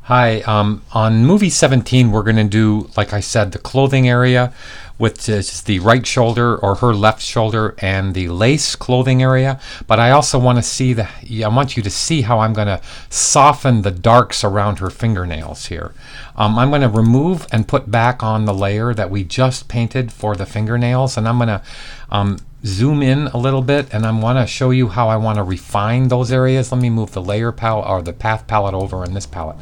Hi, on movie 17, we're going to do, like I said, the clothing area with just the right shoulder or her left shoulder and the lace clothing area. But I also want to see I want you to see how I'm going to soften the darks around her fingernails here. I'm going to remove and put back on the layer that we just painted for the fingernails, and I'm going to zoom in a little bit, and I want to show you how I want to refine those areas. Let me move the layer palette or the path palette over in this palette.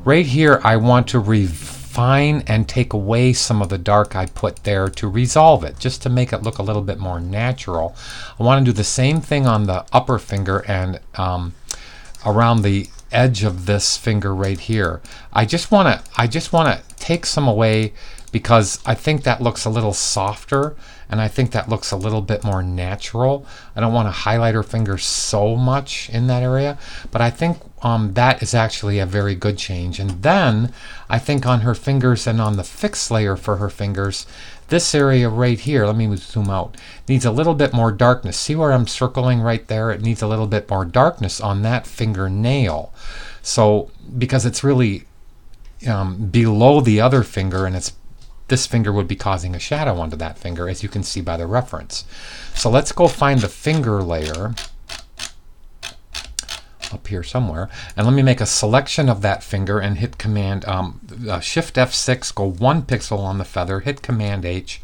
Right here, I want to refine and take away some of the dark I put there to resolve it, just to make it look a little bit more natural. I want to do the same thing on the upper finger and around the edge of this finger right here. I just want to take some away because I think that looks a little softer and I think that looks a little bit more natural. I don't want to highlight her finger so much in that area, but I think that is actually a very good change. And then I think on her fingers and on the fixed layer for her fingers, this area right here, let me zoom out, needs a little bit more darkness. See where I'm circling right there? It needs a little bit more darkness on that fingernail. So because it's really below the other finger, and this finger would be causing a shadow onto that finger, as you can see by the reference. So let's go find the finger layer up here somewhere, and let me make a selection of that finger and hit Command Shift F6, go 1 pixel on the feather, hit Command H,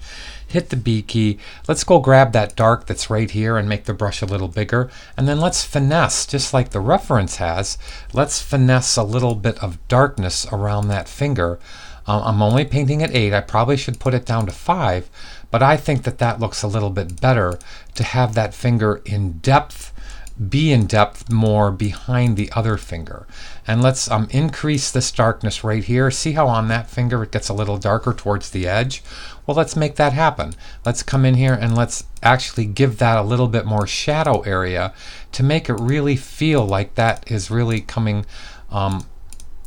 hit the B key. Let's go grab that dark that's right here and make the brush a little bigger, and then let's finesse, just like the reference has, let's finesse a little bit of darkness around that finger. I'm only painting at 8. I probably should put it down to 5, but I think that looks a little bit better to have that finger be in depth more behind the other finger. And let's increase this darkness right here. See how on that finger it gets a little darker towards the edge? Well, let's make that happen. Let's come in here and let's actually give that a little bit more shadow area to make it really feel like that is really coming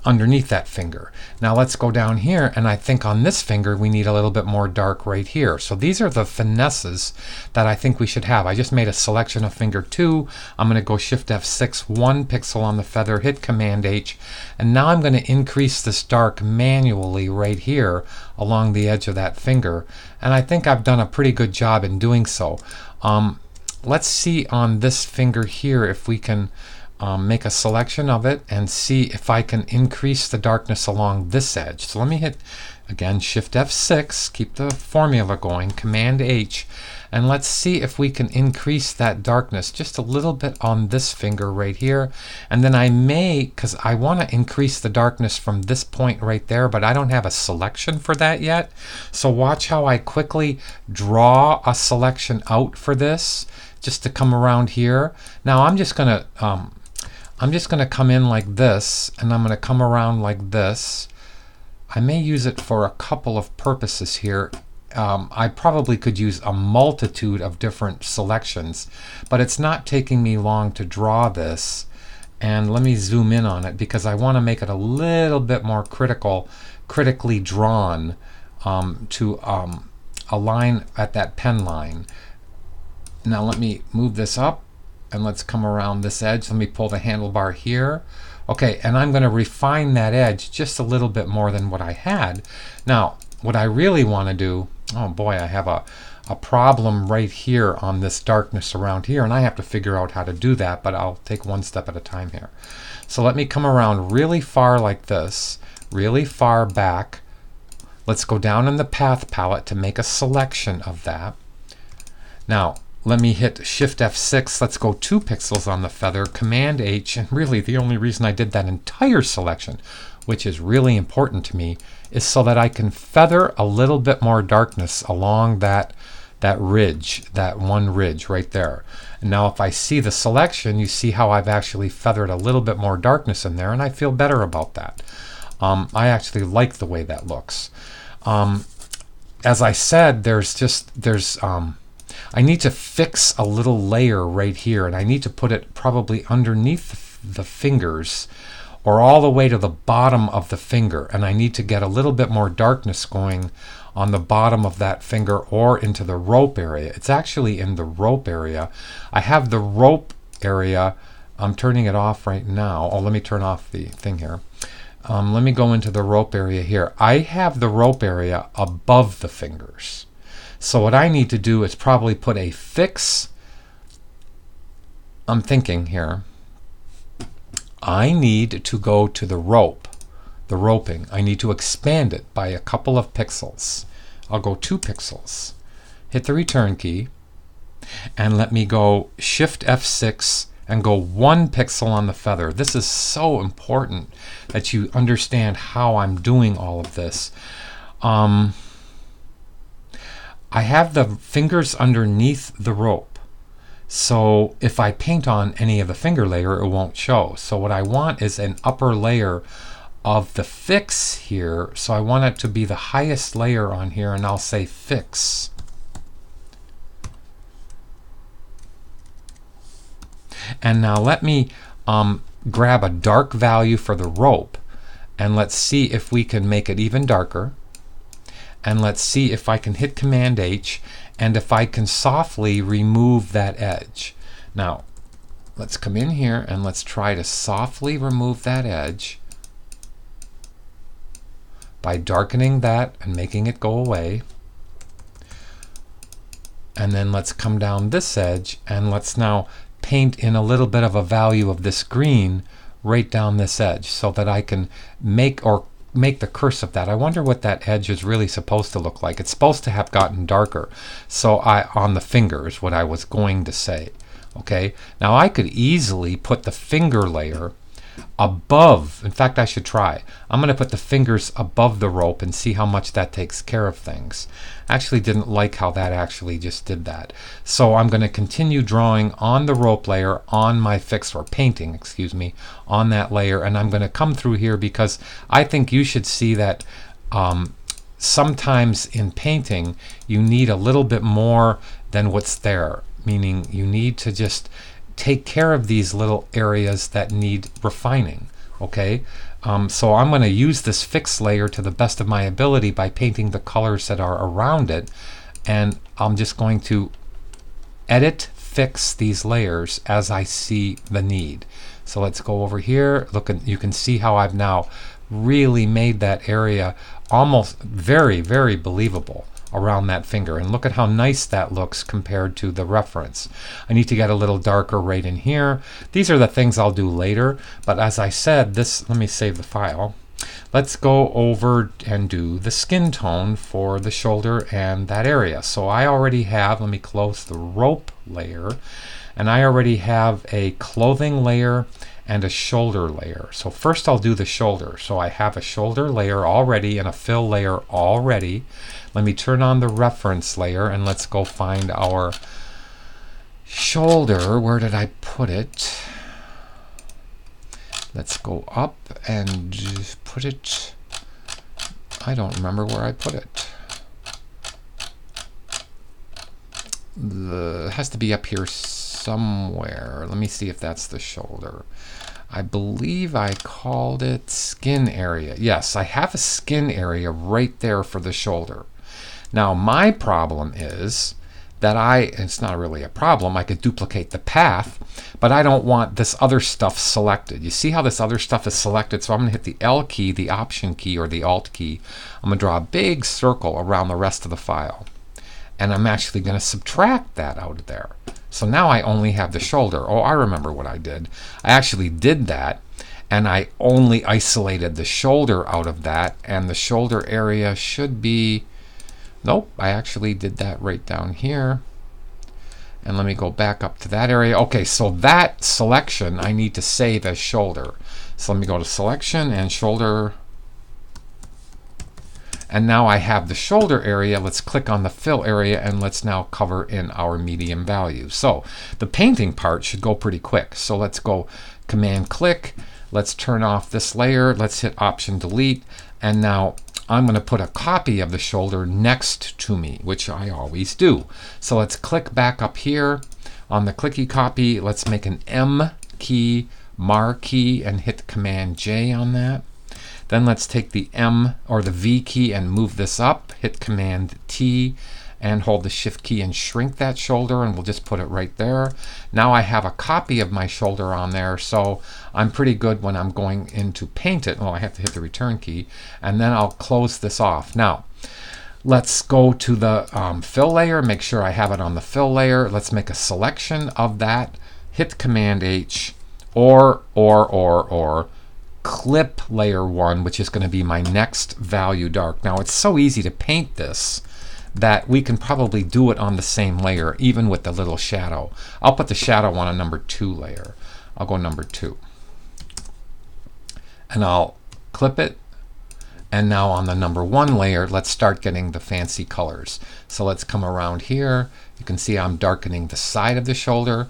underneath that finger. Now let's go down here, and I think on this finger we need a little bit more dark right here. So these are the finesses that I think we should have. I just made a selection of finger 2. I'm going to go Shift F6, 1 pixel on the feather, hit Command H, and now I'm going to increase this dark manually right here along the edge of that finger, and I think I've done a pretty good job in doing so. Let's see on this finger here if we can make a selection of it and see if I can increase the darkness along this edge. So let me hit again Shift F6, keep the formula going, Command H, and let's see if we can increase that darkness just a little bit on this finger right here. And then I may, because I want to increase the darkness from this point right there, but I don't have a selection for that yet. So watch how I quickly draw a selection out for this just to come around here. Now I'm just going to come in like this, and I'm going to come around like this. I may use it for a couple of purposes here. I probably could use a multitude of different selections, but it's not taking me long to draw this. And let me zoom in on it because I want to make it a little bit more critically drawn to align at that pen line. Now let me move this up. And let's come around this edge. Let me pull the handlebar here. Okay, and I'm going to refine that edge just a little bit more than what I had. Now, what I really want to do, oh boy, I have a problem right here on this darkness around here, and I have to figure out how to do that, but I'll take one step at a time here. So let me come around really far like this, really far back. Let's go down in the path palette to make a selection of that. Now, let me hit Shift F6. Let's go 2 pixels on the feather, Command H, and really the only reason I did that entire selection, which is really important to me, is so that I can feather a little bit more darkness along that ridge, that one ridge right there. And now if I see the selection, you see how I've actually feathered a little bit more darkness in there, and I feel better about that. I actually like the way that looks. As I said, I need to fix a little layer right here, and I need to put it probably underneath the fingers or all the way to the bottom of the finger, and I need to get a little bit more darkness going on the bottom of that finger or into the rope area. It's actually in the rope area. I have the rope area, I'm turning it off right now. Oh, let me turn off the thing here. Let me go into the rope area here. I have the rope area above the fingers. So what I need to do is probably put a fix. I'm thinking here. I need to go to the rope, the roping. I need to expand it by a couple of pixels. I'll go 2 pixels. Hit the return key. And let me go Shift F6 and go 1 pixel on the feather. This is so important that you understand how I'm doing all of this. I have the fingers underneath the rope. So if I paint on any of the finger layer, it won't show. So what I want is an upper layer of the fix here. So I want it to be the highest layer on here, and I'll say fix. And now let me grab a dark value for the rope, and let's see if we can make it even darker. And let's see if I can hit Command H, and if I can softly remove that edge. Now let's come in here and let's try to softly remove that edge by darkening that and making it go away. And then let's come down this edge, and let's now paint in a little bit of a value of this green right down this edge so that I can make the curse of that. I wonder what that edge is really supposed to look like. It's supposed to have gotten darker. So on the fingers, what I was going to say. Okay, now I could easily put the finger layer above. In fact, I should try. I'm going to put the fingers above the rope and see how much that takes care of things. I actually didn't like how that actually just did that. So I'm going to continue drawing on the rope layer on my fix, or painting, excuse me, on that layer. And I'm going to come through here because I think you should see that sometimes in painting you need a little bit more than what's there. Meaning you need to just take care of these little areas that need refining. Okay, so I'm going to use this fix layer to the best of my ability by painting the colors that are around it, and I'm just going to edit, fix these layers as I see the need. So let's go over here. Look, you can see how I've now really made that area almost very, very believable around that finger, and look at how nice that looks compared to the reference. I need to get a little darker right in here. These are the things I'll do later, but as I said, this, let me save the file. Let's go over and do the skin tone for the shoulder and that area. So I already have, let me close the rope layer, and I already have a clothing layer and a shoulder layer. So first I'll do the shoulder. So I have a shoulder layer already and a fill layer already. Let me turn on the reference layer and let's go find our shoulder. Where did I put it? Let's go up and put it. I don't remember where I put it. It has to be up here somewhere. Let me see if that's the shoulder. I believe I called it skin area. Yes, I have a skin area right there for the shoulder. Now my problem is that it's not really a problem, I could duplicate the path, but I don't want this other stuff selected. You see how this other stuff is selected? So I'm going to hit the L key, the Option key, or the Alt key. I'm going to draw a big circle around the rest of the file. And I'm actually going to subtract that out of there. So now I only have the shoulder. Oh, I remember what I did. I actually did that, and I only isolated the shoulder out of that, and the shoulder area should be, nope, I actually did that right down here. And let me go back up to that area. Okay, so that selection I need to save as shoulder. So let me go to Selection and Shoulder. And now I have the shoulder area. Let's click on the fill area and let's now cover in our medium value. So the painting part should go pretty quick. So let's go Command click. Let's turn off this layer. Let's hit Option delete. And now I'm going to put a copy of the shoulder next to me, which I always do. So let's click back up here on the clicky copy. Let's make an M key, marquee, and hit Command J on that. Then let's take the M or the V key and move this up, hit Command T, and hold the shift key and shrink that shoulder, and we'll just put it right there. Now I have a copy of my shoulder on there, so I'm pretty good when I'm going in to paint it. Oh, I have to hit the return key, and then I'll close this off. Now let's go to the fill layer, make sure I have it on the fill layer. Let's make a selection of that, hit Command H, or clip layer 1, which is going to be my next value dark. Now it's so easy to paint this that we can probably do it on the same layer, even with the little shadow. I'll put the shadow on a number 2 layer. I'll go number 2. And I'll clip it. And now on the number 1 layer, let's start getting the fancy colors. So let's come around here. You can see I'm darkening the side of the shoulder,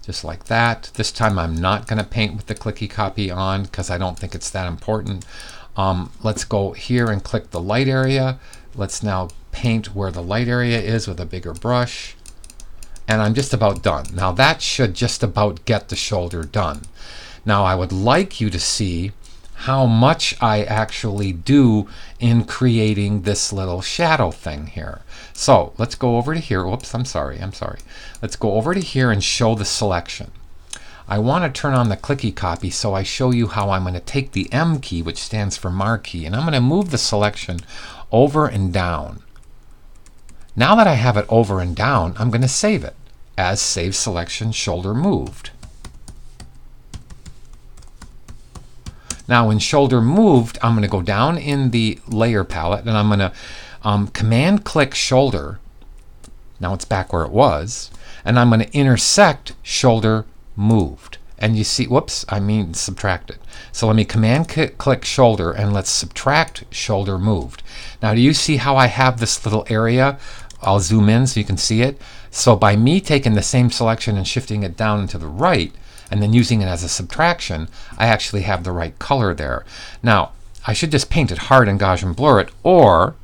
just like that. This time I'm not going to paint with the clicky copy on because I don't think it's that important. Let's go here and click the light area. Let's now paint where the light area is with a bigger brush. And I'm just about done. Now that should just about get the shoulder done. Now I would like you to see how much I actually do in creating this little shadow thing here. So let's go over to here. Whoops, I'm sorry. Let's go over to here and show the selection. I want to turn on the clicky copy so I show you how I'm going to take the M key, which stands for marquee, and I'm going to move the selection over and down. Now that I have it over and down, I'm going to save it as Save Selection Shoulder Moved. Now in Shoulder Moved, I'm going to go down in the layer palette and I'm going to Command click Shoulder. Now it's back where it was. And I'm going to intersect Shoulder Moved. And you see, whoops, I mean subtracted. So let me Command click Shoulder and let's subtract Shoulder Moved. Now do you see how I have this little area? I'll zoom in so you can see it. So by me taking the same selection and shifting it down and to the right, and then using it as a subtraction, I actually have the right color there. Now, I should just paint it hard and Gaussian blur it, or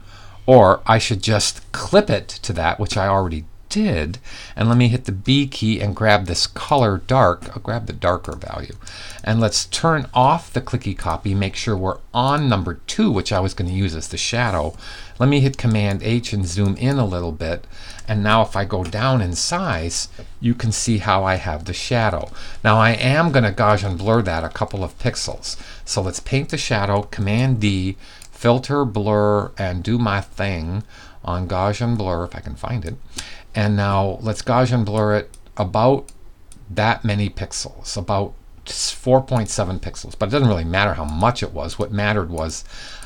I should just clip it to that, which I already did. And let me hit the B key and grab this color dark. I'll grab the darker value. And let's turn off the clicky copy, make sure we're on number 2, which I was going to use as the shadow. Let me hit Command H and zoom in a little bit. And now if I go down in size, you can see how I have the shadow. Now I am going to Gaussian blur that a couple of pixels. So let's paint the shadow, Command D, filter, blur, and do my thing on Gaussian blur, if I can find it. And now let's Gaussian blur it about that many pixels, about 4.7 pixels. But it doesn't really matter how much it was. What mattered was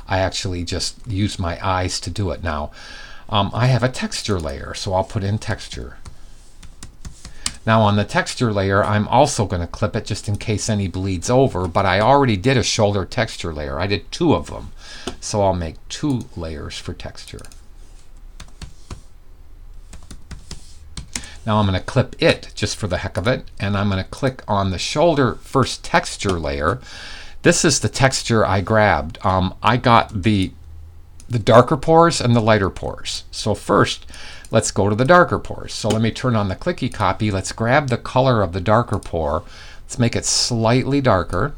I actually just used my eyes to do it. Now I have a texture layer, so I'll put in texture. Now on the texture layer, I'm also going to clip it just in case any bleeds over, but I already did a shoulder texture layer. I did 2 of them. So I'll make 2 layers for texture. Now I'm going to clip it just for the heck of it, and I'm going to click on the shoulder first texture layer. This is the texture I grabbed. I got the darker pores and the lighter pores. So first, let's go to the darker pores. So let me turn on the clicky copy. Let's grab the color of the darker pore. Let's make it slightly darker.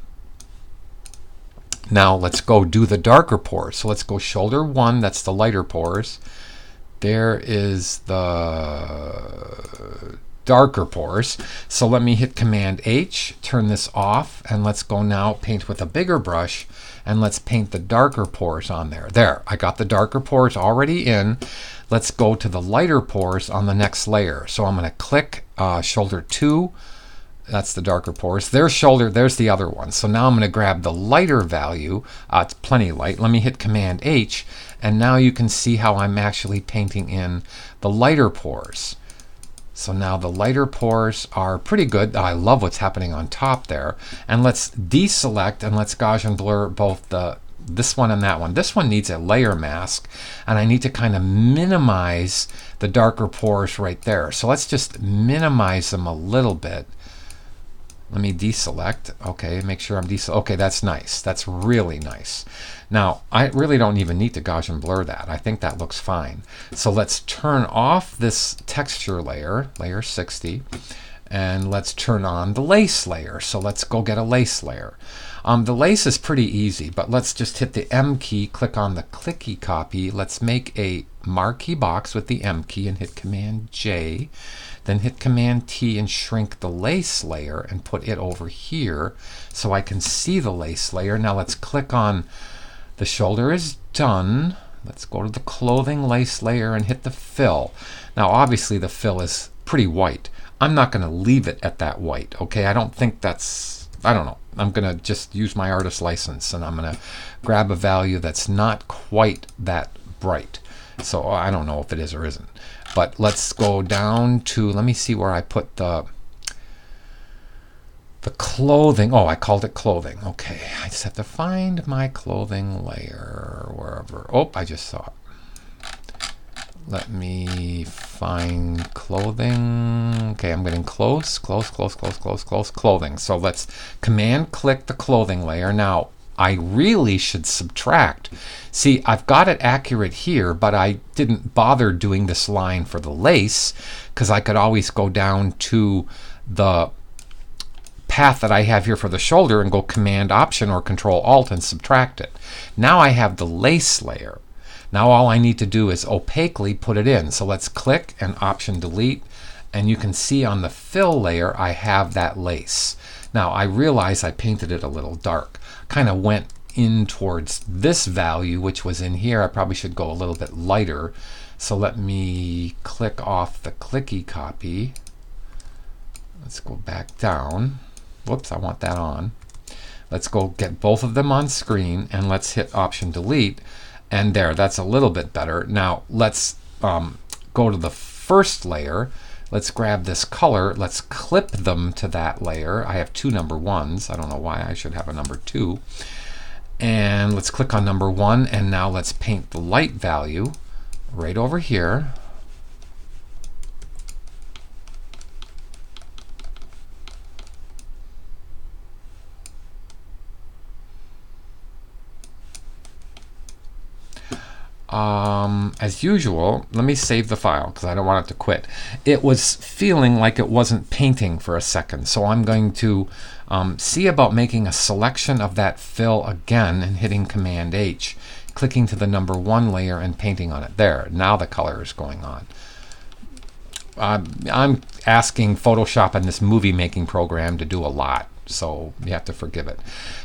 Now let's go do the darker pores. So let's go shoulder 1, that's the lighter pores. There is the darker pores. So let me hit Command H, turn this off, and let's go now paint with a bigger brush, and let's paint the darker pores on there. There, I got the darker pores already in. Let's go to the lighter pores on the next layer. So I'm going to click shoulder 2. That's the darker pores. There's shoulder, there's the other one. So now I'm going to grab the lighter value. It's plenty light. Let me hit Command H, and now you can see how I'm actually painting in the lighter pores. So now the lighter pores are pretty good. I love what's happening on top there. And let's deselect and let's Gaussian blur both this one and that one. This one needs a layer mask, and I need to kind of minimize the darker pores right there. So let's just minimize them a little bit. Let me deselect. Okay, make sure I'm deselect. Okay, that's nice. That's really nice. Now, I really don't even need to Gaussian blur that. I think that looks fine. So let's turn off this texture layer, layer 60, and let's turn on the lace layer. So let's go get a lace layer. The lace is pretty easy, but let's just hit the M key, click on the clicky copy. Let's make a marquee box with the M key and hit Command J. Then hit Command T and shrink the lace layer and put it over here so I can see the lace layer. Now let's click on the shoulder is done. Let's go to the clothing lace layer and hit the fill. Now obviously the fill is pretty white. I'm not going to leave it at that white, okay? I don't think that's, I don't know. I'm going to just use my artist license and I'm going to grab a value that's not quite that bright. So I don't know if it is or isn't. But let's go down to, let me see where I put the clothing. Oh, I called it clothing. Okay, I just have to find my clothing layer wherever. Oh, I just saw it. Let me find clothing. Okay, I'm getting close, clothing. So let's command click the clothing layer. Now, I really should subtract. See, I've got it accurate here, but I didn't bother doing this line for the lace because I could always go down to the path that I have here for the shoulder and go Command Option or Control Alt and subtract it. Now I have the lace layer. Now all I need to do is opaquely put it in. So let's click and Option Delete, and you can see on the fill layer I have that lace. Now I realize I painted it a little dark. Kind of went in towards this value, which was in here. I probably should go a little bit lighter. So let me click off the clicky copy. Let's go back down. Whoops, I want that on. Let's go get both of them on screen and let's hit Option Delete. And there, that's a little bit better. Now let's go to the first layer. Let's grab this color. Let's clip them to that layer. I have two number ones. I don't know why I should have a number 2. And let's click on number 1. And now let's paint the light value right over here. As usual, let me save the file because I don't want it to quit. It was feeling like it wasn't painting for a second, so I'm going to see about making a selection of that fill again and hitting Command H, clicking to the number 1 layer and painting on it. There, now the color is going on. I'm asking Photoshop and this movie making program to do a lot, so you have to forgive it.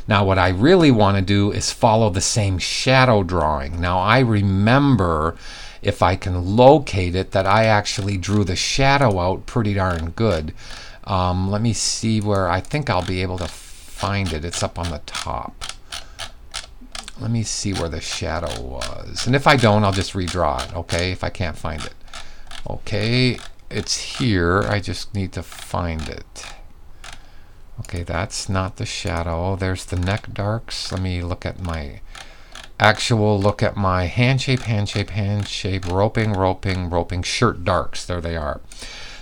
Now what I really want to do is follow the same shadow drawing. Now I remember, if I can locate it, that I actually drew the shadow out pretty darn good. Let me see where I think I'll be able to find it. It's up on the top. Let me see where the shadow was. And if I don't, I'll just redraw it, okay, if I can't find it. Okay, it's here. I just need to find it. Okay, that's not the shadow. There's the neck darks. Let me look at my actual, look at my hand shape, roping, shirt darks. There they are.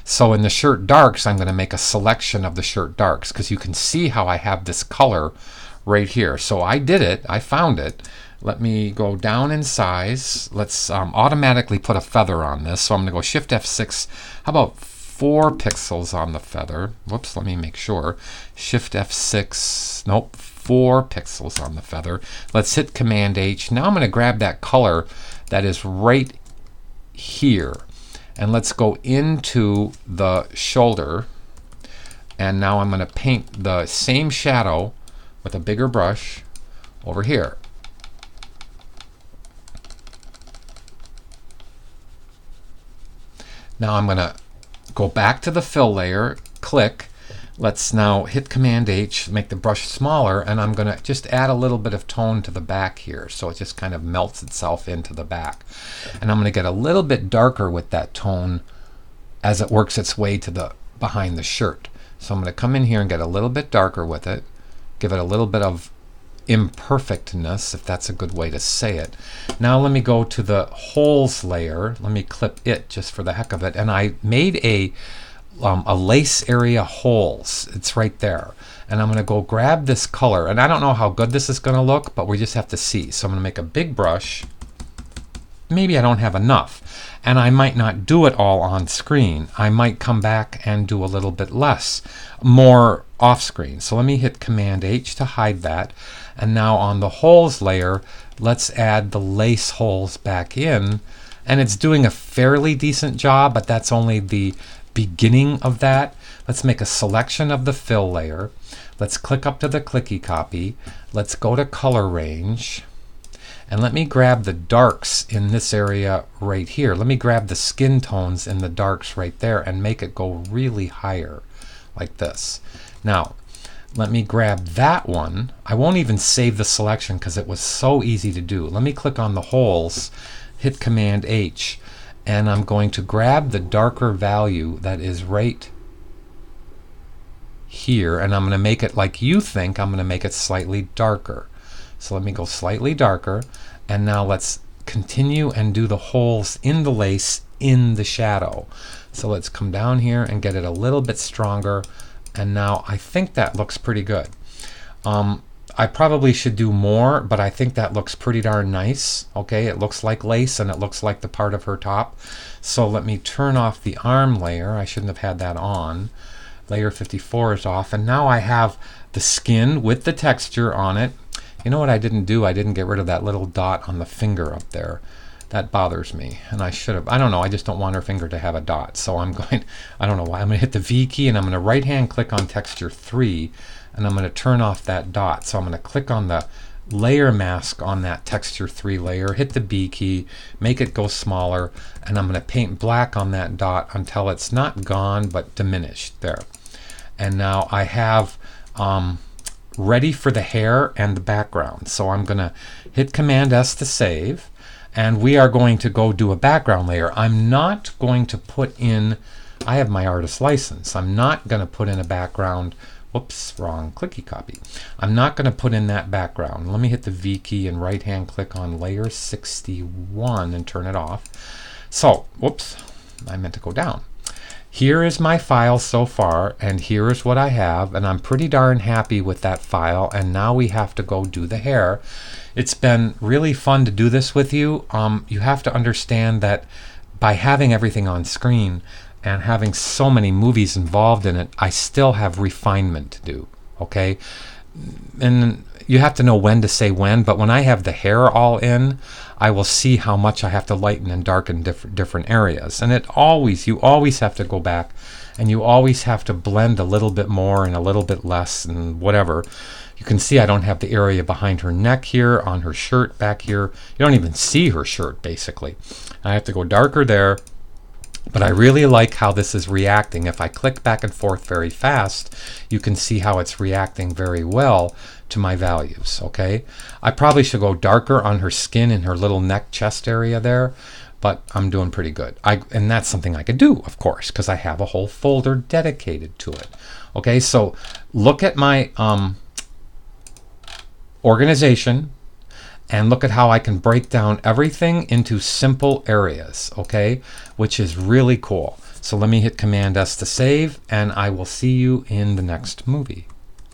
So in the shirt darks, I'm going to make a selection of the shirt darks because you can see how I have this color right here. So I did it. I found it. Let me go down in size. Let's automatically put a feather on this. So I'm going to go Shift F6. How about 4 pixels on the feather? Whoops, let me make sure. Shift F6. Nope, 4 pixels on the feather. Let's hit Command H. Now I'm going to grab that color that is right here. And let's go into the shoulder. And now I'm going to paint the same shadow with a bigger brush over here. Now I'm going to go back to the fill layer, click. Let's now hit Command H, make the brush smaller, and I'm going to just add a little bit of tone to the back here so it just kind of melts itself into the back. And I'm going to get a little bit darker with that tone as it works its way to the behind the shirt. So I'm going to come in here and get a little bit darker with it, give it a little bit of imperfectness, if that's a good way to say it. Now let me go to the holes layer. Let me clip it just for the heck of it. And I made a lace area holes. It's right there. And I'm going to go grab this color. And I don't know how good this is going to look, but we just have to see. So I'm going to make a big brush. maybe I don't have enough, and I might not do it all on screen. I might come back and do a little bit less, more off screen. So let me hit Command H to hide that. And now on the holes layer, let's add the lace holes back in. And it's doing a fairly decent job, but that's only the beginning of that. Let's make a selection of the fill layer. Let's click up to the clicky copy. Let's go to color range. And let me grab the darks in this area right here. Let me grab the skin tones in the darks right there and make it go really higher like this. Now, let me grab that one. I won't even save the selection because it was so easy to do. Let me click on the holes, hit Command H, and I'm going to grab the darker value that is right here, and I'm going to make it like you think. I'm going to make it slightly darker. So let me go slightly darker, and now let's continue and do the holes in the lace in the shadow. So let's come down here and get it a little bit stronger, and now I think that looks pretty good. I probably should do more, but I think that looks pretty darn nice. Okay, it looks like lace and it looks like the part of her top. So let me turn off the arm layer. I shouldn't have had that on. Layer 54 is off, and now I have the skin with the texture on it. You know what I didn't do? I didn't get rid of that little dot on the finger up there. That bothers me, and I should have. I don't know, I just don't want her finger to have a dot. So I'm going, I don't know why. I'm going to hit the V key, and I'm going to right hand click on texture 3, and I'm going to turn off that dot. So I'm going to click on the layer mask on that texture 3 layer, hit the B key, make it go smaller, and I'm going to paint black on that dot until it's not gone but diminished there. And now I have ready for the hair and the background. So I'm going to hit Command S to save, and we are going to go do a background layer. I'm not going to put in, I have my artist license. I'm not going to put in a background. Whoops, wrong clicky copy. I'm not going to put in that background. Let me hit the V key and right hand click on layer 61 and turn it off. So, whoops, I meant to go down. Here is my file so far, and here is what I have, and I'm pretty darn happy with that file. And now we have to go do the hair. It's been really fun to do this with you. You have to understand that by having everything on screen and having so many movies involved in it, I still have refinement to do, okay? And you have to know when to say when, but when I have the hair all in, I will see how much I have to lighten and darken different areas. And you always have to go back, and you always have to blend a little bit more and a little bit less and whatever. You can see I don't have the area behind her neck here, on her shirt back here. You don't even see her shirt, basically. I have to go darker there. But I really like how this is reacting. If I click back and forth very fast, you can see how it's reacting very well to my values, okay? I probably should go darker on her skin in her little neck chest area there, but I'm doing pretty good. And that's something I could do, of course, because I have a whole folder dedicated to it. Okay, so look at my organization, and look at how I can break down everything into simple areas, okay? Which is really cool. So let me hit Command S to save, and I will see you in the next movie.